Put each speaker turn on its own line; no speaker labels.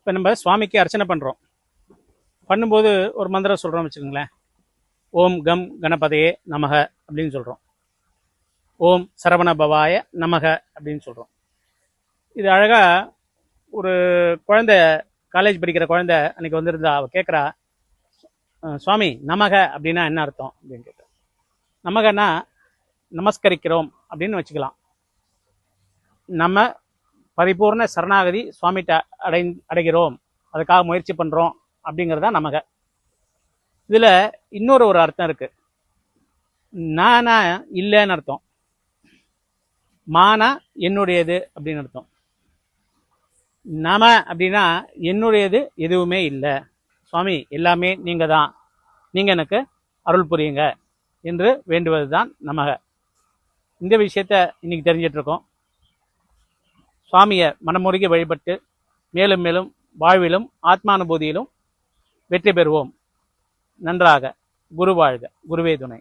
இப்போ நம்ம சுவாமிக்கு அர்ச்சனை பண்ணுறோம். பண்ணும்போது ஒரு மந்திரம் சொல்கிறோம் வச்சுக்கோங்களேன். ஓம் கம் கணபதையே நமக அப்படின்னு சொல்கிறோம். ஓம் சரவண பவாய நமக அப்படின்னு சொல்கிறோம். இது அழகாக ஒரு குழந்தை, காலேஜ் படிக்கிற குழந்தை அன்றைக்கி வந்திருந்தா, அவள் கேட்குறா, சுவாமி நமக அப்படின்னா என்ன அர்த்தம் அப்படின்னு கேட்டேன். நமகன்னா நமஸ்கரிக்கிறோம் அப்படின்னு வச்சுக்கலாம். நம்ம பரிபூர்ண சரணாகதி சுவாமிகிட்ட அடைகிறோம், அதுக்காக முயற்சி பண்ணுறோம் அப்படிங்கிறது தான் நமக. இதில் இன்னொரு அர்த்தம் இருக்குது. நானா இல்லைன்னு அர்த்தம், மானா என்னுடையது அப்படின்னு அர்த்தம். நம அப்படின்னா என்னுடையது எதுவுமே இல்லை சுவாமி, எல்லாமே நீங்கள் தான், நீங்கள் எனக்கு அருள் புரியுங்க என்று வேண்டுவது தான் நமக. இந்த விஷயத்த இன்னைக்கு தெரிஞ்சிட்ருக்கோம். சுவாமியை மனமுருகி வழிபட்டு மேலும் மேலும் வாழ்விலும் ஆத்மானுபூதியிலும் வெற்றி பெறுவோம். நன்றாக. குரு வாழ்க. குருவே துணை.